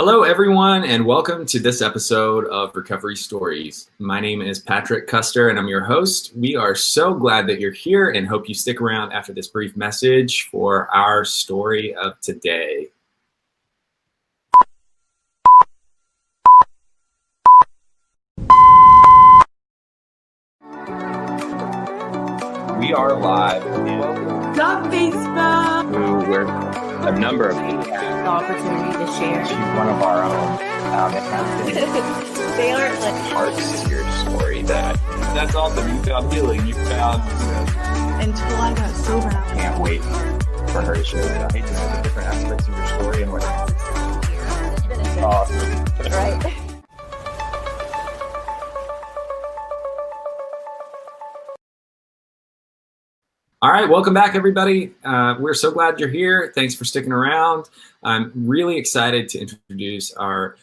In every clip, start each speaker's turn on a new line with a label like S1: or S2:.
S1: Hello, everyone, and welcome to this episode of Recovery Stories. My name is Patrick Custer, and I'm your host. We are so glad that you're here and hope you stick around after this brief message for our story of today. We are live in
S2: Stop Facebook.
S1: where a number of people
S2: The opportunity to share.
S1: she's one of our own. It has been
S2: They aren't like
S1: parts to your story that's awesome. You found healing. You found.
S2: until I got sober.
S1: Can't wait for her to share the different aspects of your story and what. Awesome.
S2: Right.
S1: All right, welcome back, everybody. We're so glad you're here. Thanks for sticking around. I'm really excited to introduce our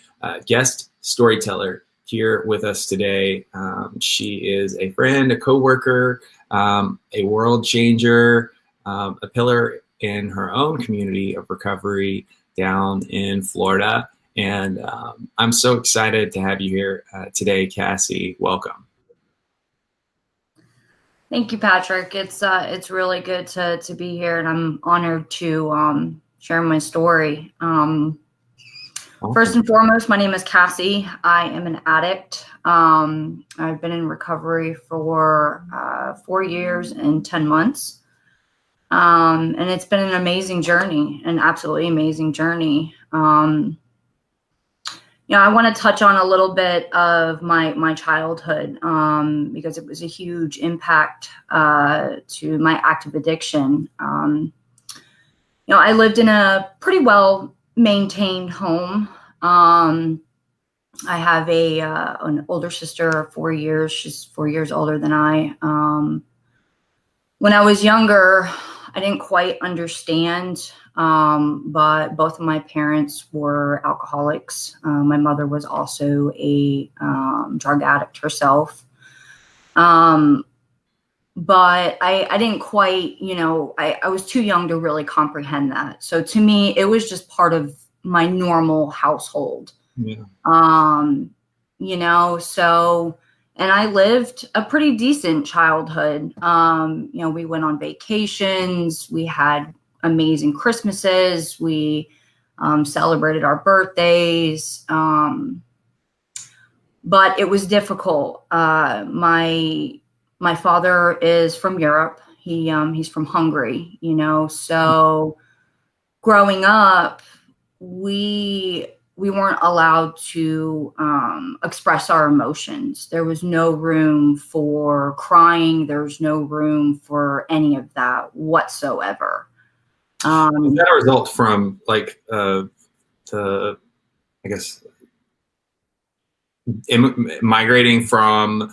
S1: guest storyteller here with us today. She is a friend, a coworker, a world changer, a pillar in her own community of recovery down in Florida. And I'm so excited to have you here today, Cassie. Welcome.
S3: Thank you, Patrick. It's really good to be here, and I'm honored to share my story. First and foremost, my name is Cassie. I am an addict. I've been in recovery for 4 years and 10 months, and it's been an amazing journey, an absolutely amazing journey. I want to touch on a little bit of my childhood because it was a huge impact to my active addiction. I lived in a pretty well-maintained home. I have an older sister of 4 years. She's 4 years older than I. When I was younger, I didn't quite understand, but both of my parents were alcoholics. My mother was also a drug addict herself. But I didn't quite, I was too young to really comprehend that. So to me, it was just part of my normal household.
S1: Yeah.
S3: And I lived a pretty decent childhood. We went on vacations. We had amazing Christmases. We celebrated our birthdays. But it was difficult. My father is from Europe. He's from Hungary, so growing up, we weren't allowed to express our emotions. There was no room for crying. There was no room for any of that whatsoever.
S1: Is that a result from migrating from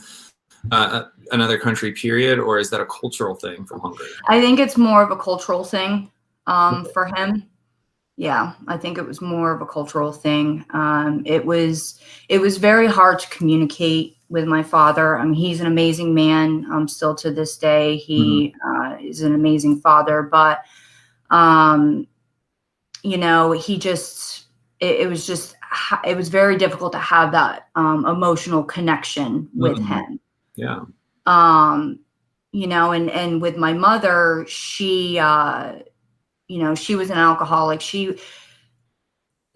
S1: another country, period, or is that a cultural thing from Hungary?
S3: I think it's more of a cultural thing for him. Yeah, I think it was more of a cultural thing. It was very hard to communicate with my father. I mean, he's an amazing man. Still to this day, he is an amazing father. But it was very difficult to have that emotional connection with him.
S1: Yeah.
S3: And with my mother, she was an alcoholic.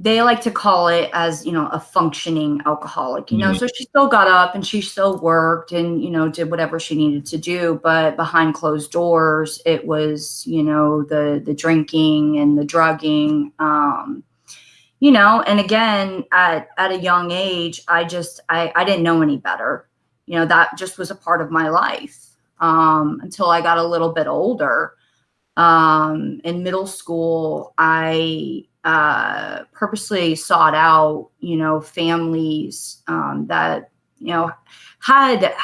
S3: They like to call it as, a functioning alcoholic, so she still got up and she still worked and, did whatever she needed to do. But behind closed doors, it was, the drinking and the drugging, and again, at a young age, I didn't know any better. That just was a part of my life until I got a little bit older. In middle school, I purposely sought out, families that, had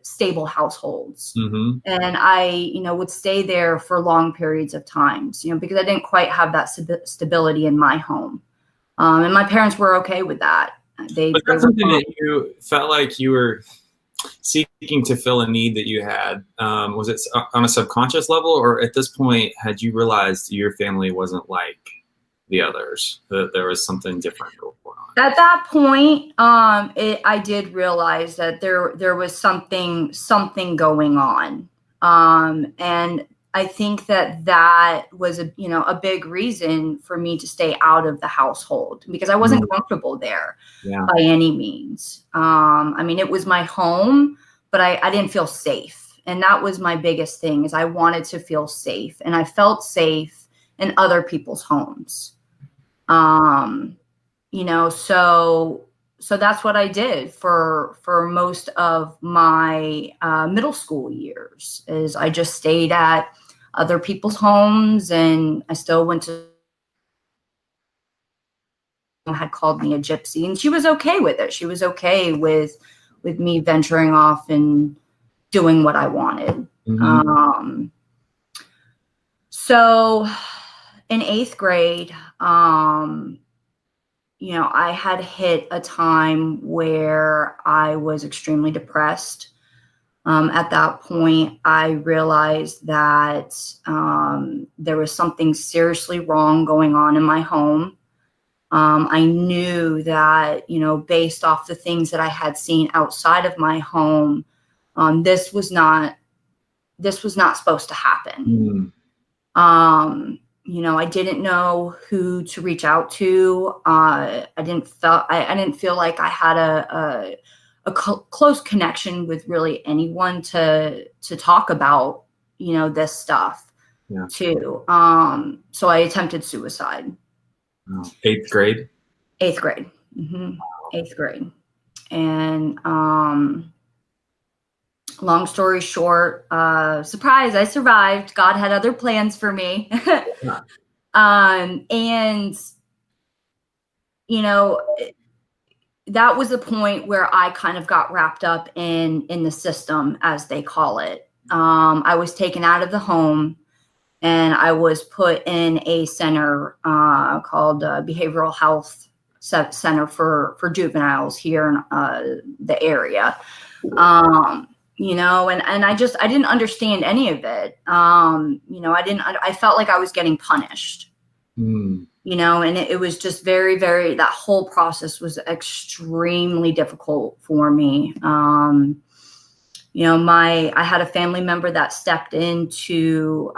S3: stable households.
S1: Mm-hmm.
S3: And I, would stay there for long periods of times, because I didn't quite have that stability in my home. And my parents were okay with that.
S1: Was that something that you felt like you were seeking to fill a need that you had? Was it on a subconscious level, or at this point had you realized your family wasn't like the others, that there was something different going on?
S3: At that point, I did realize that there was something going on, and I think that was a big reason for me to stay out of the household, because I wasn't comfortable there by any means. I mean, it was my home, but I didn't feel safe, and that was my biggest thing. Is I wanted to feel safe, and I felt safe in other people's homes. So that's what I did for most of my middle school years. Is I just stayed at other people's homes, and I still went to. Had called me a gypsy, and she was okay with it. She was okay with me venturing off and doing what I wanted. So in 8th grade, I had hit a time where I was extremely depressed. At that point, I realized that there was something seriously wrong going on in my home. I knew that, based off the things that I had seen outside of my home, this was not supposed to happen. I didn't know who to reach out to. I didn't feel like I had a close connection with really anyone to talk about, this stuff to. So I attempted suicide.
S1: 8th grade?
S3: 8th grade. 8th grade. And long story short, surprise, I survived. God had other plans for me. And, that was the point where I kind of got wrapped up in the system, as they call it. I was taken out of the home, and I was put in a center called Behavioral Health Center for juveniles here in the area. And I didn't understand any of it. I felt like I was getting punished, and it was just very, very, that whole process was extremely difficult for me. I had a family member that stepped in to,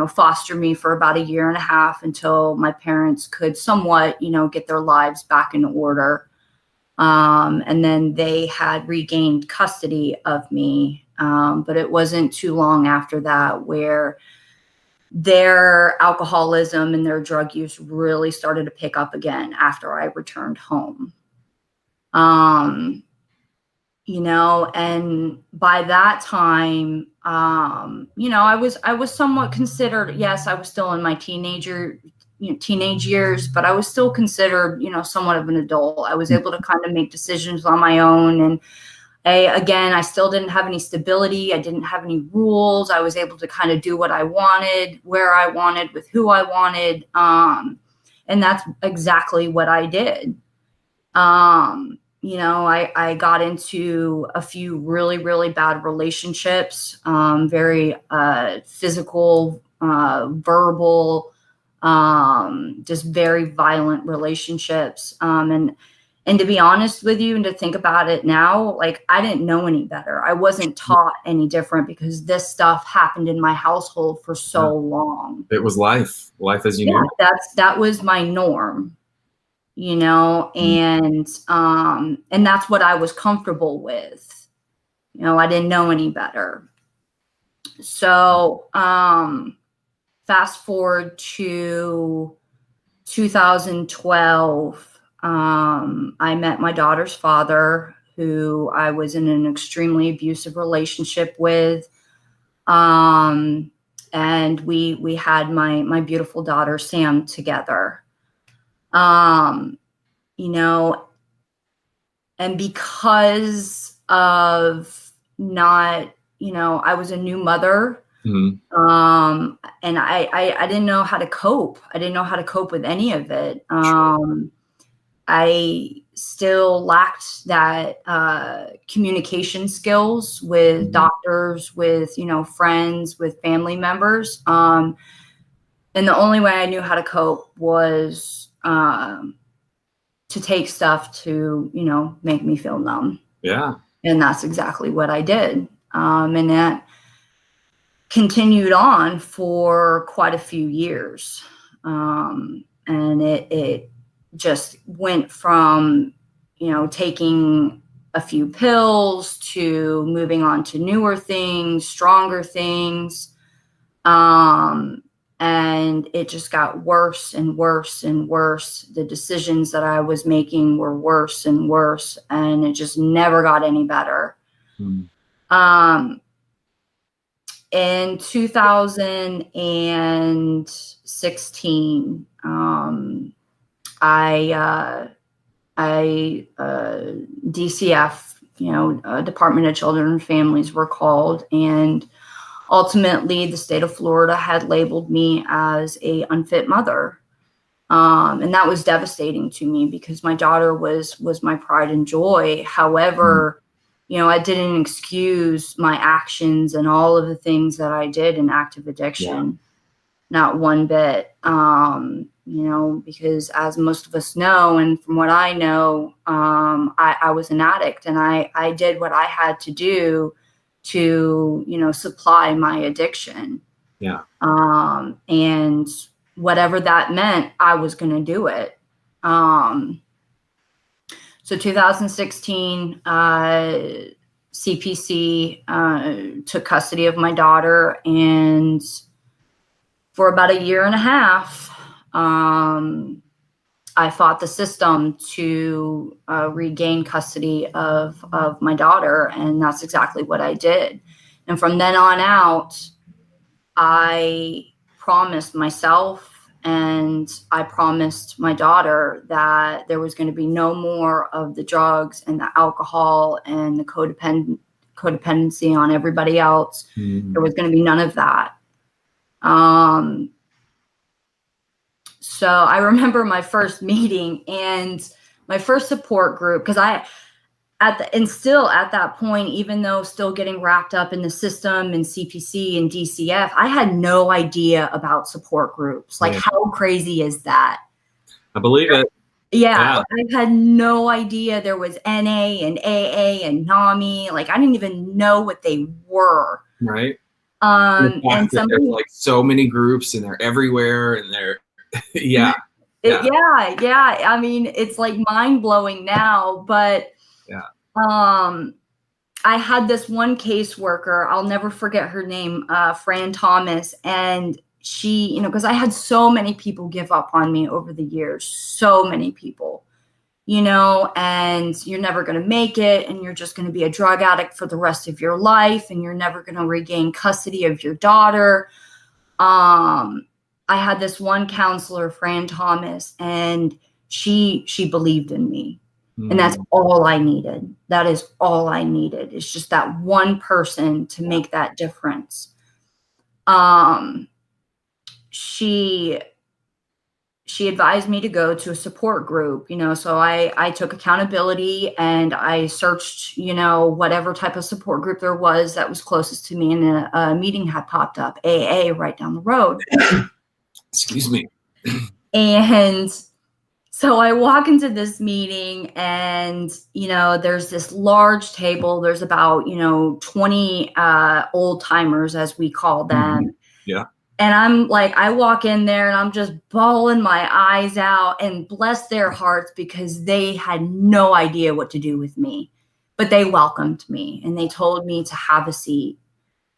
S3: foster me for about 1.5 years until my parents could somewhat, get their lives back in order. And then they had regained custody of me. But it wasn't too long after that where their alcoholism and their drug use really started to pick up again after I returned home. And by that time, I was somewhat considered, yes, I was still in my teenage years, but I was still considered, somewhat of an adult. I was able to kind of make decisions on my own. And I still didn't have any stability. I didn't have any rules. I was able to kind of do what I wanted, where I wanted, with who I wanted. And that's exactly what I did. I got into a few really, really bad relationships, very physical, verbal, just very violent relationships. And to be honest with you, and to think about it now, like, I didn't know any better. I wasn't taught any different, because this stuff happened in my household for so long.
S1: It was life as you knew.
S3: That was my norm. And that's what I was comfortable with. I didn't know any better. So, fast forward to 2012, I met my daughter's father, who I was in an extremely abusive relationship with. And we had my beautiful daughter, Sam, together. And because of not, I was a new mother. And I didn't know how to cope. I didn't know how to cope with any of it. I still lacked that communication skills with doctors, with, friends, with family members. And the only way I knew how to cope was to take stuff to, make me feel numb.
S1: Yeah.
S3: And that's exactly what I did. And that continued on for quite a few years. And it just went from, taking a few pills to moving on to newer things, stronger things. And it just got worse and worse and worse. The decisions that I was making were worse and worse, and it just never got any better. In 2016, I DCF, Department of Children and Families were called, and ultimately the state of Florida had labeled me as a unfit mother. And that was devastating to me because my daughter was my pride and joy. However, I didn't excuse my actions and all of the things that I did in active addiction, not one bit. Because as most of us know, and from what I know, I was an addict, and I did what I had to do to, supply my addiction.
S1: Yeah.
S3: And whatever that meant, I was going to do it. So 2016, CPC took custody of my daughter, and for about a year and a half, I fought the system to regain custody of my daughter, and that's exactly what I did. And from then on out, I promised myself and I promised my daughter that there was going to be no more of the drugs and the alcohol and the codependency on everybody else. There was going to be none of that. So I remember my first meeting and my first support group, because still at that point, even though still getting wrapped up in the system and CPC and DCF, I had no idea about support groups. Like, how crazy is that?
S1: I believe it.
S3: Yeah. I had no idea there was NA and AA and NAMI. Like, I didn't even know what they were.
S1: Right.
S3: And
S1: there's like so many groups and they're everywhere and they're yeah.
S3: I mean, it's like mind blowing now, but I had this one caseworker, I'll never forget her name, Fran Thomas, and she, because I had so many people give up on me over the years, so many people, and you're never going to make it, and you're just going to be a drug addict for the rest of your life, and you're never going to regain custody of your daughter. I had this one counselor, Fran Thomas, and she believed in me. And that's all I needed. That is all I needed. It's just that one person to make that difference. She advised me to go to a support group, so I took accountability and I searched, whatever type of support group there was that was closest to me. And a meeting had popped up, AA, right down the road.
S1: Excuse me.
S3: And so I walk into this meeting and, there's this large table. There's about, 20 old timers, as we call them.
S1: Yeah.
S3: And I'm like, I walk in there and I'm just bawling my eyes out, and bless their hearts because they had no idea what to do with me, but they welcomed me and they told me to have a seat.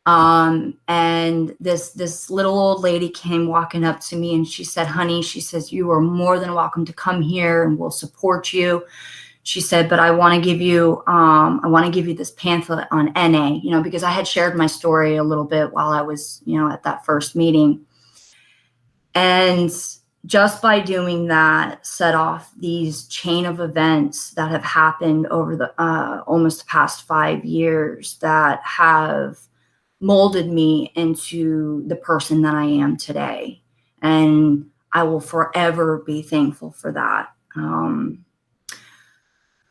S3: And this little old lady came walking up to me and she said, honey, she says, you are more than welcome to come here and we'll support you. She said, but I want to give you this pamphlet on NA, because I had shared my story a little bit while I was, at that first meeting. And just by doing that, set off these chain of events that have happened over the almost the past 5 years that have molded me into the person that I am today. And I will forever be thankful for that.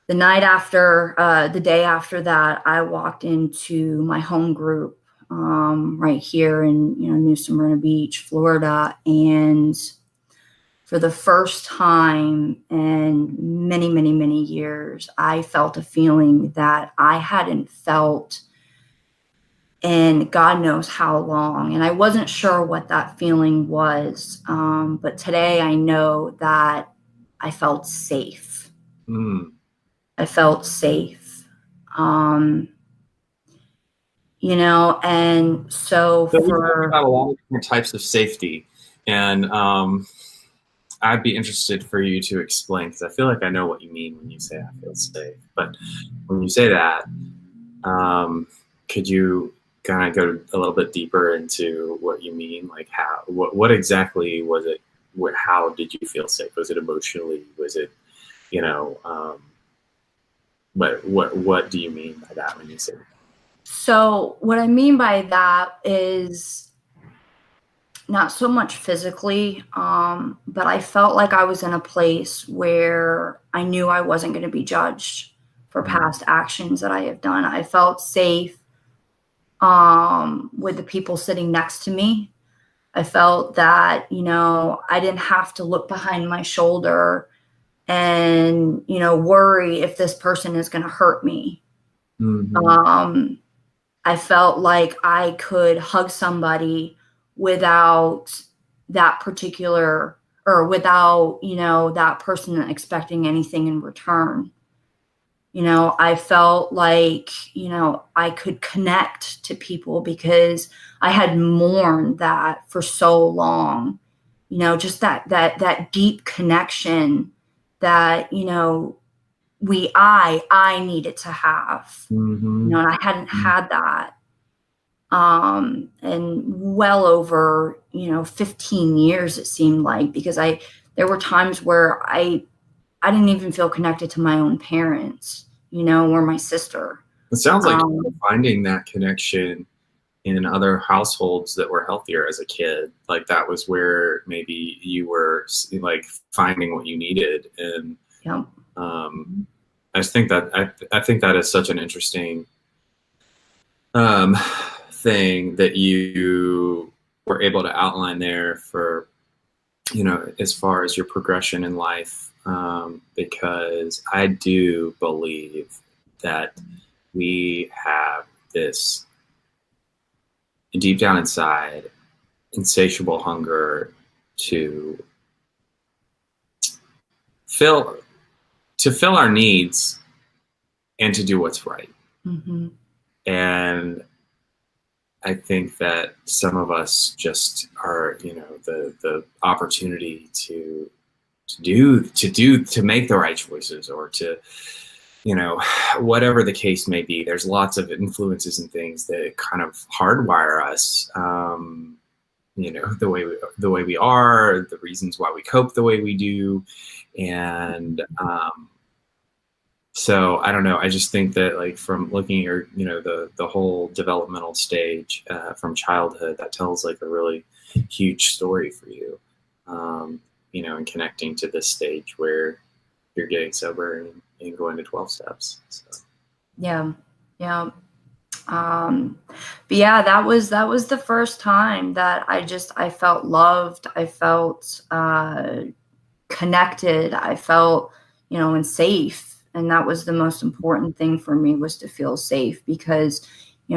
S3: The day after that, I walked into my home group right here in, New Smyrna Beach, Florida. And for the first time in many, many, many years, I felt a feeling that I hadn't felt in God knows how long. And I wasn't sure what that feeling was. But today I know that I felt safe.
S1: Mm.
S3: I felt safe. And so
S1: So we talked about a lot of different types of safety, and I'd be interested for you to explain, because I feel like I know what you mean when you say I feel safe. But when you say that, could you kind of go a little bit deeper into what you mean? Like what exactly was it? How did you feel safe? Was it emotionally? Was it, what do you mean by that when you say that?
S3: So what I mean by that is not so much physically, but I felt like I was in a place where I knew I wasn't going to be judged for past actions that I have done. I felt safe with the people sitting next to me. I felt that, I didn't have to look behind my shoulder and, worry if this person is going to hurt me.
S1: Mm-hmm.
S3: I felt like I could hug somebody without that particular, or without, that person expecting anything in return. I felt like, I could connect to people because I had mourned that for so long, just that deep connection that, I needed to have,
S1: Mm-hmm.
S3: and I hadn't had that. And well over, 15 years, it seemed like, because there were times where I didn't even feel connected to my own parents, or my sister.
S1: It sounds like finding that connection in other households that were healthier as a kid. Like that was where maybe you were like finding what you needed. And
S3: Yeah.
S1: I just think that I think that is such an interesting thing that you were able to outline there for, as far as your progression in life, because I do believe that we have this deep down inside insatiable hunger to fill our needs and to do what's right.
S3: Mm-hmm. And
S1: I think that some of us just are, the opportunity to make the right choices, or to, whatever the case may be. There's lots of influences and things that kind of hardwire us, the way we are, the reasons why we cope the way we do. And so I don't know. I just think that, like, from looking at your, the whole developmental stage from childhood, that tells like a really huge story for you, and connecting to this stage where you're getting sober and going to 12 steps. So.
S3: Yeah. Yeah. But yeah, that was the first time that I felt loved. I felt connected. I felt, and safe. And that was the most important thing for me, was to feel safe, because,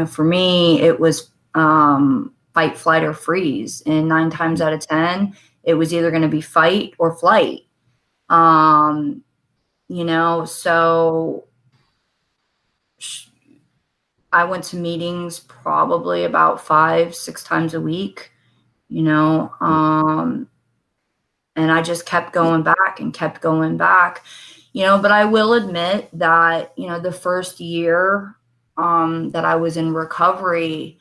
S3: for me, it was fight, flight, or freeze. And 9 times out of 10, it was either going to be fight or flight. So I went to meetings probably about 5-6 times a week, and I just kept going back and kept going back. But I will admit that, the first year that I was in recovery,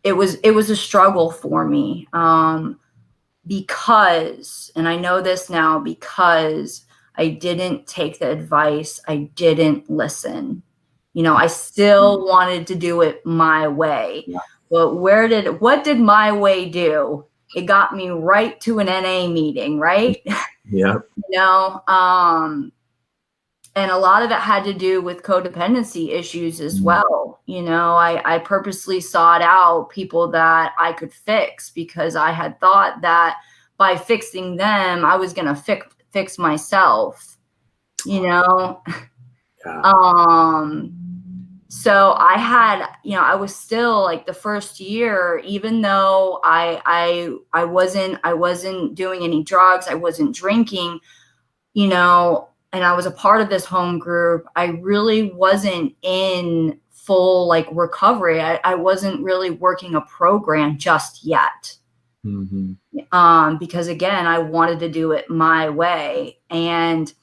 S3: it was a struggle for me, because, and I know this now, because I didn't take the advice. I didn't listen. I still wanted to do it my way.
S1: Yeah.
S3: But what did my way do? It got me right to an NA meeting, right?
S1: Yeah.
S3: and a lot of it had to do with codependency issues as well. You know, I purposely sought out people that I could fix because I had thought that by fixing them, I was going to fix myself, you know?
S1: Yeah.
S3: So I had, you know, I was still like the first year, even though I wasn't doing any drugs, I wasn't drinking, you know, and I was a part of this home group. I really wasn't in full like recovery. I wasn't really working a program just yet. Because again, I wanted to do it my way. And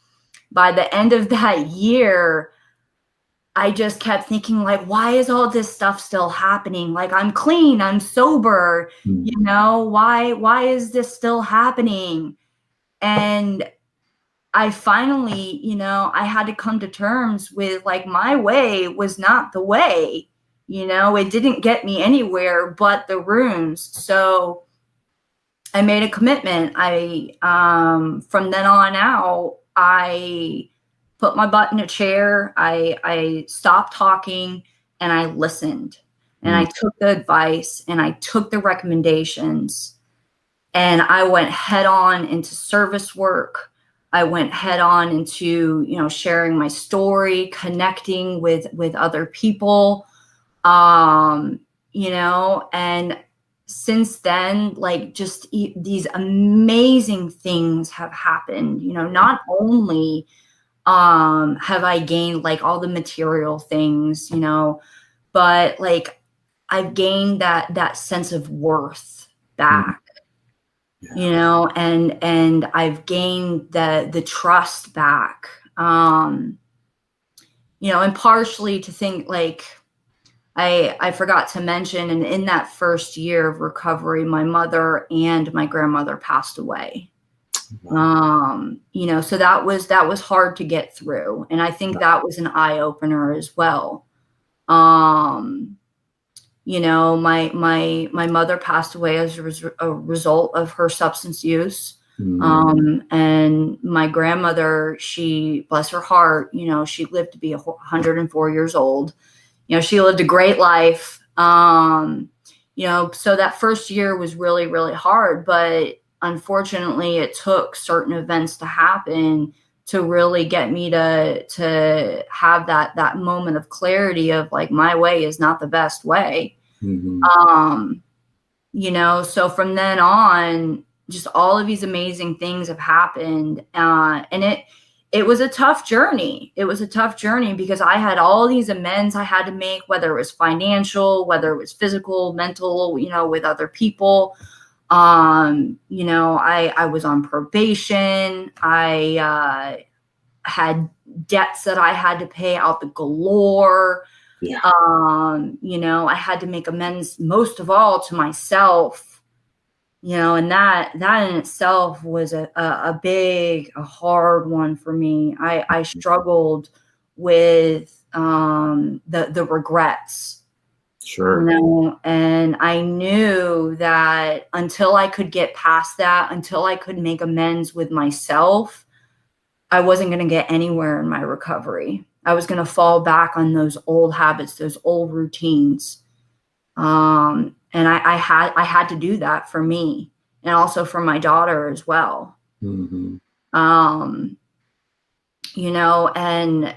S3: by the end of that year, I just kept thinking, like, why is all this stuff still happening? Like, I'm clean, I'm sober, you know, why is this still happening? And I finally, you know, I had to come to terms with like my way was not the way, you know, it didn't get me anywhere but the rooms. So I made a commitment. From then on out, I put my butt in a chair. I stopped talking and I listened and I took the advice and I took the recommendations and I went head on into service work. I went head on into, you know, sharing my story, connecting with other people, you know, and since then, like just these amazing things have happened, you know, not only have I gained like all the material things, you know, but like I've gained that sense of worth back, you know, and I've gained the trust back, you know, and partially to think like I forgot to mention, and in that first year of recovery, my mother and my grandmother passed away. You know, so that was hard to get through. And I think that was an eye opener as well. You know, my mother passed away as a result of her substance use. And my grandmother, she, bless her heart, you know, she lived to be 104 years old. You know, she lived a great life. You know, so that first year was really, really hard, but unfortunately it took certain events to happen to really get me to have that moment of clarity of like, my way is not the best way. You know, so from then on, just all of these amazing things have happened. And it was a tough journey. It was a tough journey because I had all these amends I had to make, whether it was financial, whether it was physical, mental, you know, with other people. You know, I was on probation. I had debts that I had to pay out the galore. You know, I had to make amends most of all to myself. You know, and that in itself was a hard one for me. I struggled with the regrets.
S1: Sure.
S3: You know, and I knew that until I could get past that, until I could make amends with myself, I wasn't going to get anywhere in my recovery. I was going to fall back on those old habits, those old routines. And I had to do that for me and also for my daughter as well. You know, and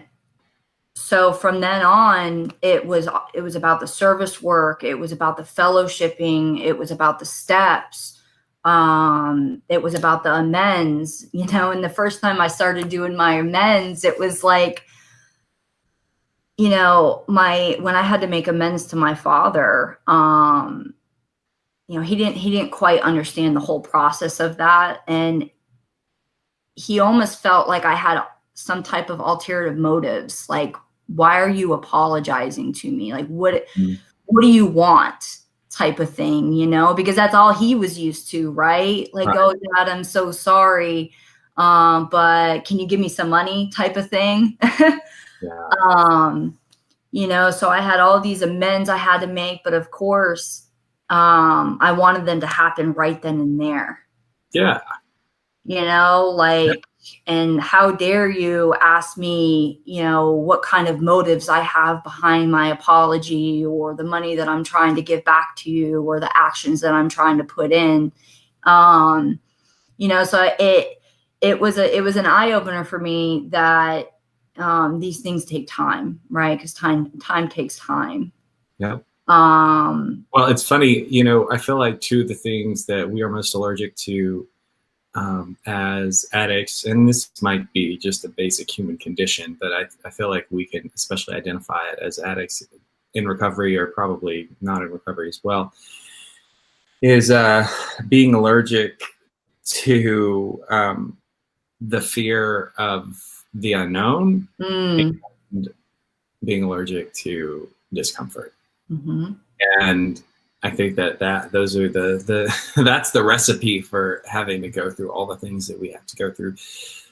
S3: so from then on, it was about the service work. It was about the fellowshipping. It was about the steps. It was about the amends, you know, and the first time I started doing my amends, it was like, you know, when I had to make amends to my father, you know, he didn't quite understand the whole process of that. And he almost felt like I had some type of ulterior motives. Like, why are you apologizing to me? Like, what do you want? Type of thing, you know, because that's all he was used to, right? Like, oh, Dad, I'm so sorry. But can you give me some money type of thing? You know, so I had all these amends I had to make, but of course, I wanted them to happen right then and there.
S1: Yeah.
S3: You know, like And how dare you ask me, you know, what kind of motives I have behind my apology, or the money that I'm trying to give back to you, or the actions that I'm trying to put in. You know, so it was an eye opener for me that these things take time, right? Because time takes time.
S1: Yeah.
S3: Um,
S1: Well, it's funny, you know, I feel like two of the things that we are most allergic to as addicts, and this might be just a basic human condition, but I feel like we can especially identify it as addicts in recovery, or probably not in recovery as well, is being allergic to the fear of the unknown,
S3: mm,
S1: and being allergic to discomfort.
S3: mm-hmm.
S1: And I think that those are the that's the recipe for having to go through all the things that we have to go through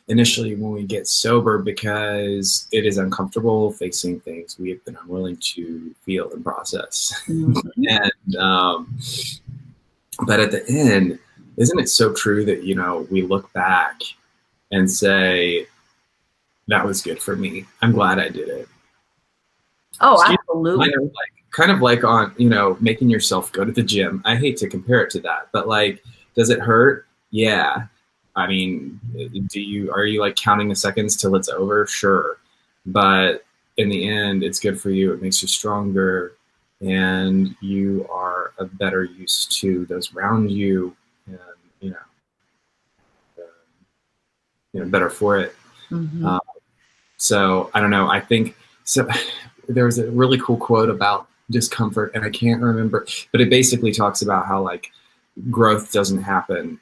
S1: initially when we get sober, because it is uncomfortable facing things we have been unwilling to feel and process.
S3: Mm-hmm.
S1: And but at the end, isn't it so true that, you know, we look back and say, that was good for me, I'm glad I did it.
S3: Oh,
S1: So,
S3: absolutely.
S1: kind of like on, you know, making yourself go to the gym. I hate to compare it to that, but like, does it hurt? Yeah. I mean, are you like counting the seconds till it's over? Sure. But in the end, it's good for you. It makes you stronger, and you are a better use to those around you, and, better for it.
S3: Mm-hmm.
S1: So I don't know. I think so. There was a really cool quote about discomfort, and I can't remember, but it basically talks about how like growth doesn't happen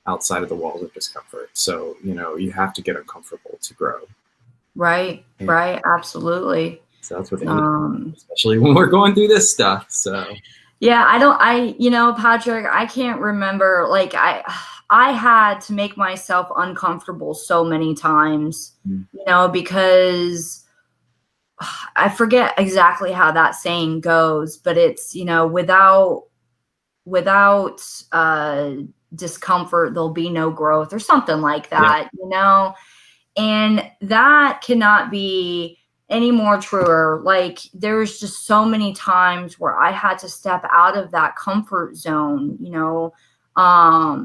S1: outside of the walls of discomfort. So, you know, you have to get uncomfortable to grow.
S3: Right.
S1: And
S3: Right. Absolutely.
S1: so that's with anything, especially when we're going through this stuff. So
S3: yeah, you know, Patrick, I can't remember. Like I had to make myself uncomfortable so many times, you know, because I forget exactly how that saying goes, but it's, you know, without discomfort, there'll be no growth, or something like that, you know, and that cannot be any more truer. Like, there's just so many times where I had to step out of that comfort zone, you know,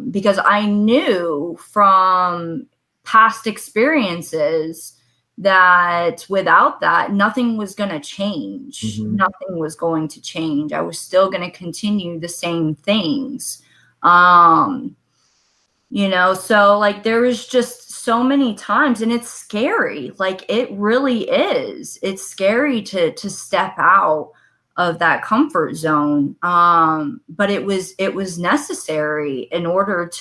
S3: because I knew from past experiences that without that, nothing was going to change.
S1: Mhm.
S3: Nothing was going to change. I was still going to continue the same things. You know, so like there was just so many times, and it's scary. Like, it really is. It's scary to step out of that comfort zone. But it was necessary in order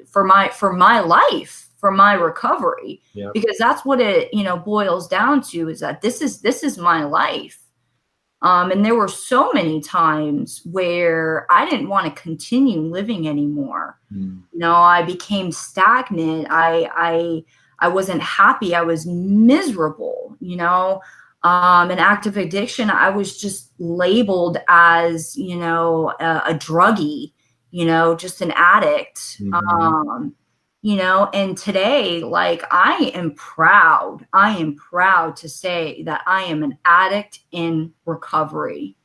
S3: for my life, for my recovery.
S1: Yep.
S3: Because that's what it, you know, boils down to, is that this is my life. And there were so many times where I didn't want to continue living anymore. You know, I became stagnant. I wasn't happy. I was miserable, you know. In active addiction, I was just labeled as, you know, a druggie, you know, just an addict. You know, and today, like, I am proud to say that I am an addict in recovery.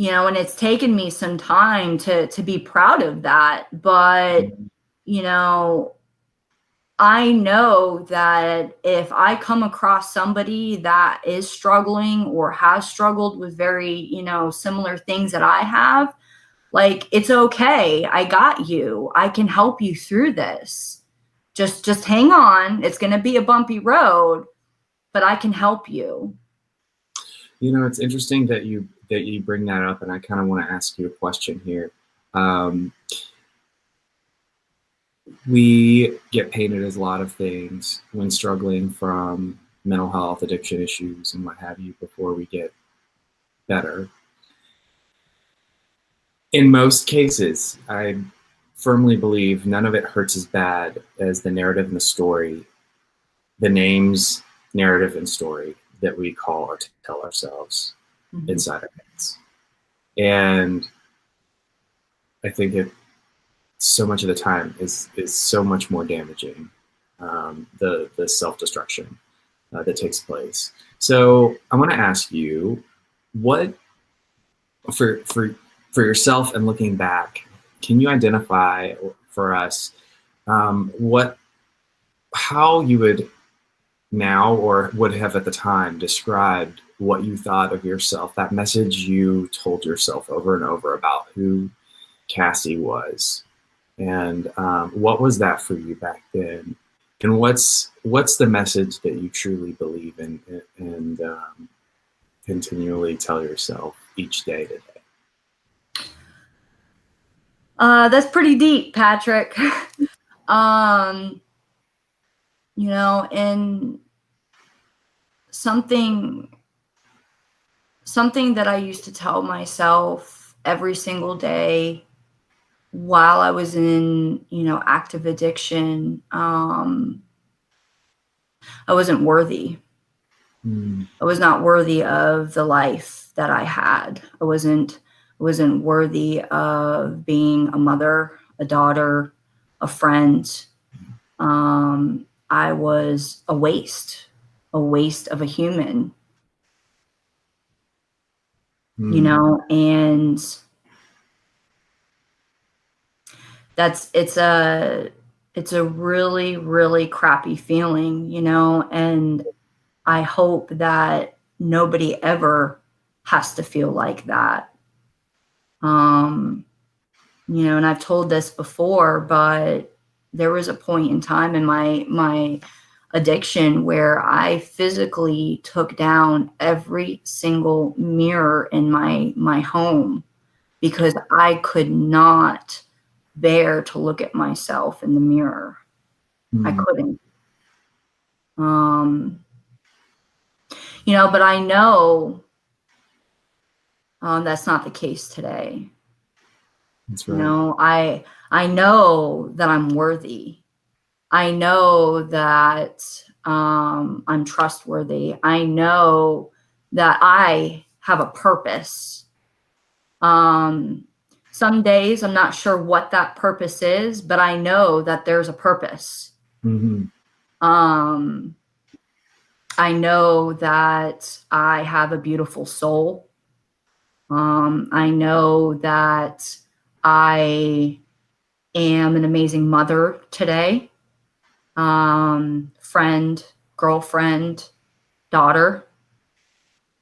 S3: You know, and it's taken me some time to be proud of that. But, you know, I know that if I come across somebody that is struggling or has struggled with very, you know, similar things that I have, like, it's okay. I got you. I can help you through this. Just hang on. It's going to be a bumpy road, but I can help you.
S1: You know, it's interesting that you bring that up, and I kind of want to ask you a question here. We get painted as a lot of things when struggling from mental health, addiction issues, and what have you before we get better. In most cases, I firmly believe none of it hurts as bad as the narrative and the story, the names, narrative, and story that we call or tell ourselves inside our heads. And I think so much of the time is so much more damaging. The self-destruction that takes place. So I want to ask you, what for yourself and looking back, can you identify for us how you would now or would have at the time described what you thought of yourself, that message you told yourself over and over about who Cassie was, and what was that for you back then, and what's the message that you truly believe in and continually tell yourself each day today?
S3: That's pretty deep, Patrick. And something that I used to tell myself every single day while I was in, active addiction, I wasn't worthy. I was not worthy of the life that I had. I wasn't worthy of being a mother, a daughter, a friend. I was a waste of a human, and it's a really, really crappy feeling, and I hope that nobody ever has to feel like that. And I've told this before, but there was a point in time in my addiction where I physically took down every single mirror in my home because I could not bear to look at myself in the mirror. I couldn't. But I know that's not the case today.
S1: That's right.
S3: I know that I'm worthy. I know that I'm trustworthy. I know that I have a purpose. Some days I'm not sure what that purpose is, but I know that there's a purpose. I know that I have a beautiful soul. I know that I am an amazing mother today, friend, girlfriend, daughter.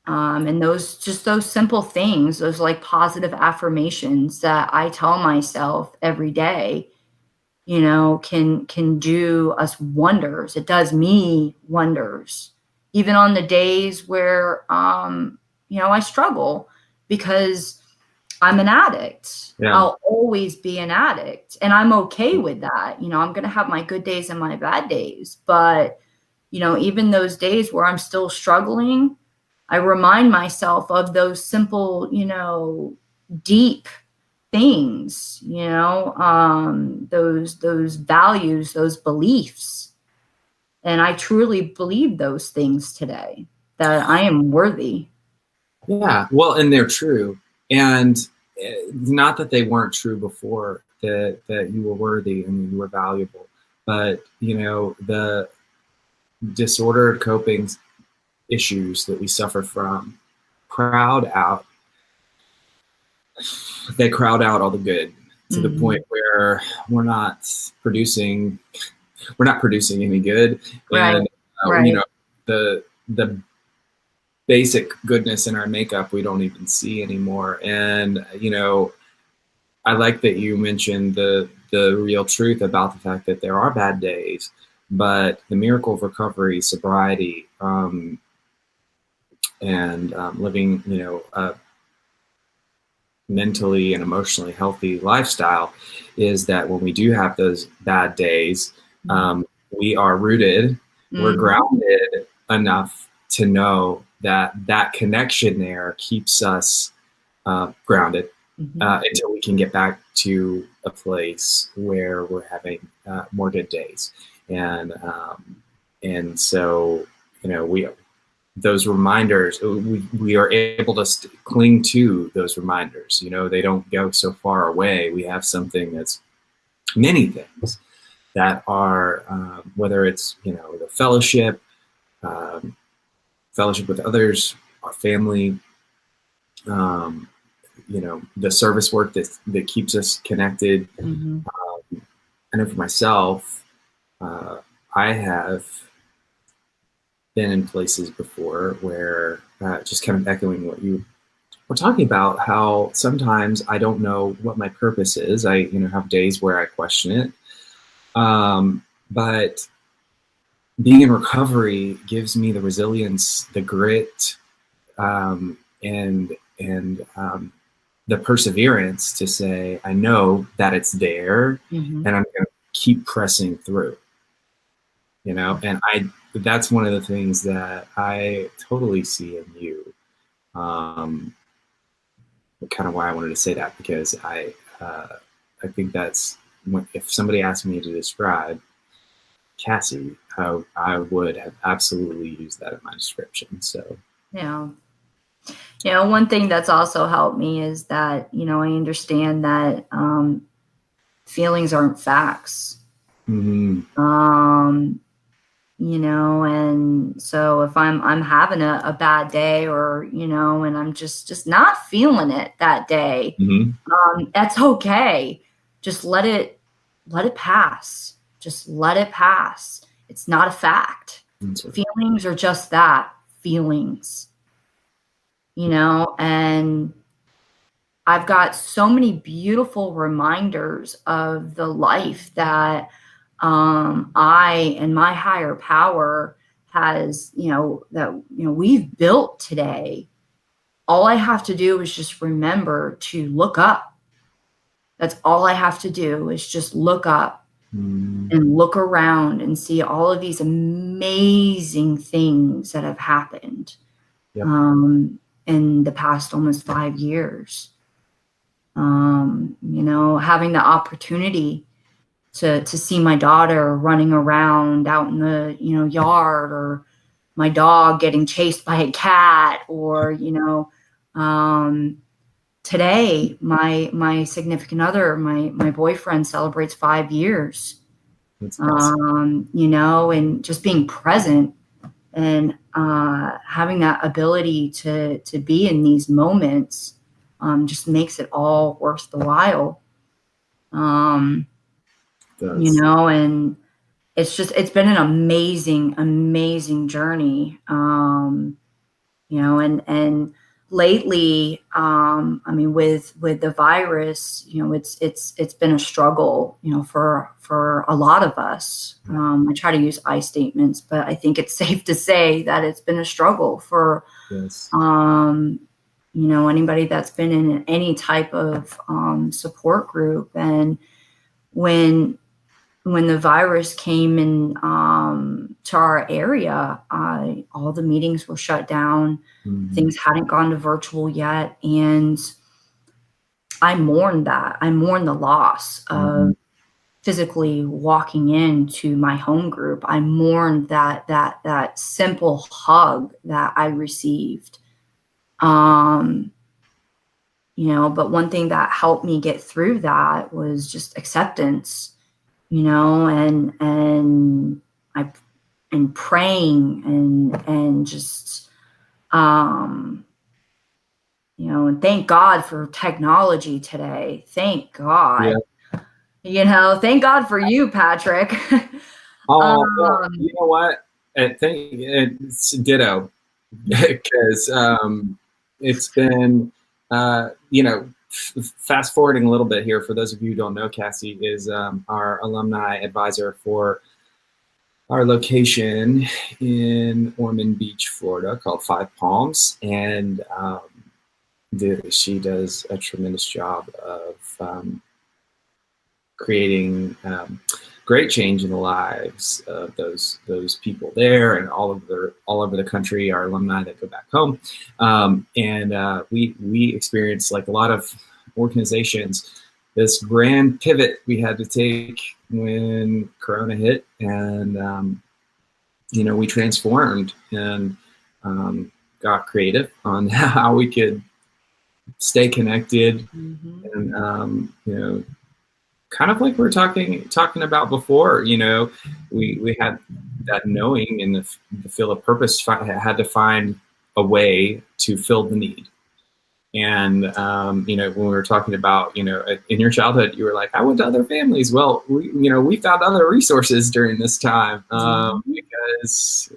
S3: And those simple things, those like positive affirmations that I tell myself every day, can do us wonders. It does me wonders, even on the days where, I struggle because I'm an addict. Yeah. I'll always be an addict, and I'm okay with that. I'm going to have my good days and my bad days, but, even those days where I'm still struggling, I remind myself of those simple, deep things, those values, those beliefs. And I truly believe those things today, that I am worthy.
S1: Yeah, well, and they're true. And not that they weren't true before, that you were worthy and you were valuable, but, the disordered coping issues that we suffer from crowd out all the good to the point where we're not producing any good.
S3: Right.
S1: And the basic goodness in our makeup we don't even see anymore. And I like that you mentioned the real truth about the fact that there are bad days, but the miracle of recovery, sobriety, and living, a mentally and emotionally healthy lifestyle is that when we do have those bad days, we are rooted, we're grounded enough to know that connection there keeps us grounded until we can get back to a place where we're having more good days. And so, those reminders, we are able to cling to those reminders. They don't go so far away. We have something that's many things that are, whether it's, you know, the fellowship, um, fellowship with others, our family, you know, the service work that keeps us connected.
S3: Mm-hmm.
S1: I know for myself, I have been in places before where, just kind of echoing what you were talking about, how sometimes I don't know what my purpose is. I, you know, have days where I question it. But being in recovery gives me the resilience, the grit, and the perseverance to say, I know that it's there,
S3: Mm-hmm.
S1: and I'm going to keep pressing through, you know. And that's one of the things that I totally see in you. Kind of why I wanted to say that, because I think that's if somebody asked me to describe Cassie, I would have absolutely used that in my description. So
S3: Yeah. You know, one thing that's also helped me is that, you know, I understand that feelings aren't facts.
S1: mm-hmm.
S3: You know, and so if I'm having a bad day, or, you know, and I'm just not feeling it that day,
S1: Mm-hmm.
S3: that's okay. Just let it pass. Just let it pass. It's not a fact. Feelings are just that, feelings, you know. And I've got so many beautiful reminders of the life that I and my higher power has, you know, that, you know, we've built today. All I have to do is just remember to look up. That's all I have to do, is just look up and look around and see all of these amazing things that have happened
S1: Yep.
S3: In the past almost 5 years. You know, having the opportunity to see my daughter running around out in the, you know, yard, or my dog getting chased by a cat, or, you know, today my significant other, my boyfriend, celebrates 5 years.
S1: That's awesome.
S3: You know, and just being present and having that ability to be in these moments just makes it all worth the while. You know, and it's been an amazing journey. You know, and lately, I mean, with the virus, you know, it's been a struggle, you know, for a lot of us. I try to use I statements, but I think it's safe to say that it's been a struggle for,
S1: Yes.
S3: you know, anybody that's been in any type of support group. And when the virus came in to our area, all the meetings were shut down.
S1: Mm-hmm.
S3: Things hadn't gone to virtual yet. And I mourned that. I mourned the loss of physically walking into my home group. I mourned that simple hug that I received. You know, but one thing that helped me get through that was just acceptance, you know, and praying and just, you know, and thank God for technology today. Thank God.
S1: Yeah.
S3: You know, thank God for you, Patrick.
S1: Oh, well, you know what? I think it's ditto, because it's been, you know, fast forwarding a little bit here. For those of you who don't know, Cassie is our alumni advisor for our location in Ormond Beach, Florida, called Five Palms, and she does a tremendous job of creating great change in the lives of those people there, and all over the country, our alumni that go back home. And we experienced, like a lot of organizations, this grand pivot we had to take when Corona hit, and you know, we transformed and got creative on how we could stay connected, and you know, kind of like we were talking about before, we had that knowing in the feel of purpose, had to find a way to fill the need. And, when we were talking about, in your childhood, you were like, I went to other families. Well, we found other resources during this time because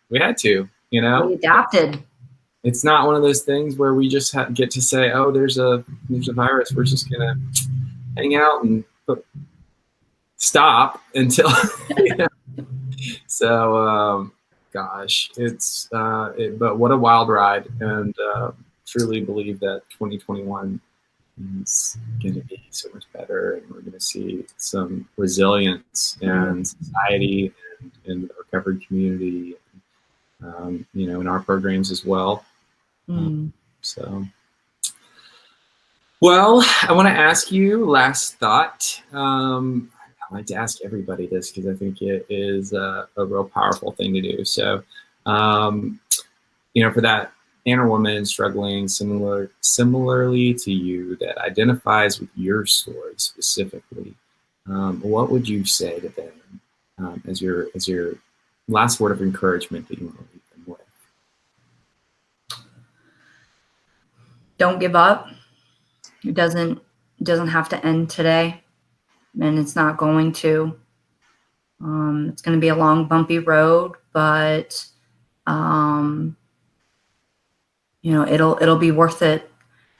S1: we had to,
S3: We adapted.
S1: It's not one of those things where we just get to say, oh, there's a virus. We're just going to hang out and stop until, So, gosh, but what a wild ride. And truly believe that 2021 is going to be so much better. And we're going to see some resilience in society and in the recovery community, in our programs as well. Well, I want to ask you last thought. I like to ask everybody this because I think it is a real powerful thing to do. So, for that inner woman struggling similarly to you that identifies with your story specifically, what would you say to them as your last word of encouragement that you want to leave them with?
S3: Don't give up. It doesn't have to end today, and it's not going to. It's going to be a long, bumpy road, but it'll be worth it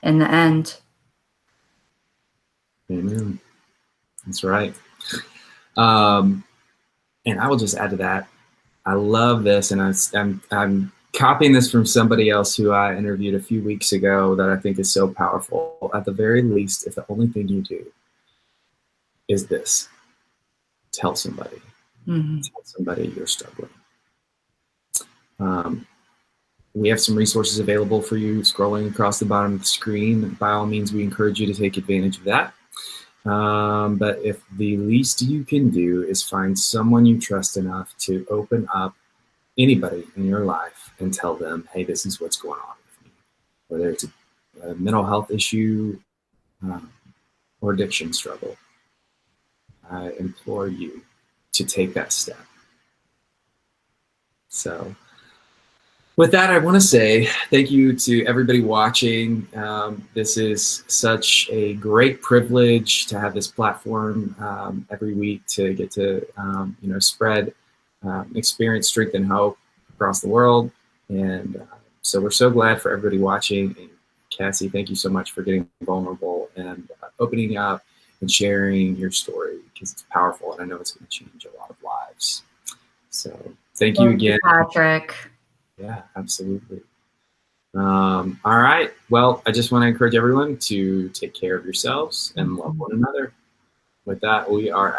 S3: in the end.
S1: Amen. That's right. And I will just add to that. I love this, and I'm copying this from somebody else who I interviewed a few weeks ago that I think is so powerful. At the very least, if the only thing you do is this, tell somebody. Tell somebody you're struggling. We have some resources available for you scrolling across the bottom of the screen. By all means, we encourage you to take advantage of that. But if the least you can do is find someone you trust enough to open up anybody in your life and tell them, hey, this is what's going on with me, whether it's a mental health issue or addiction struggle, I implore you to take that step. So with that, I want to say thank you to everybody watching. This is such a great privilege to have this platform every week to get to spread experience, strength, and hope across the world. And so we're so glad for everybody watching. And Cassie, thank you so much for getting vulnerable and opening up and sharing your story, because it's powerful and I know it's going to change a lot of lives. So thank you again,
S3: Patrick.
S1: Yeah, absolutely. All right. Well, I just want to encourage everyone to take care of yourselves and love one another. With that, we are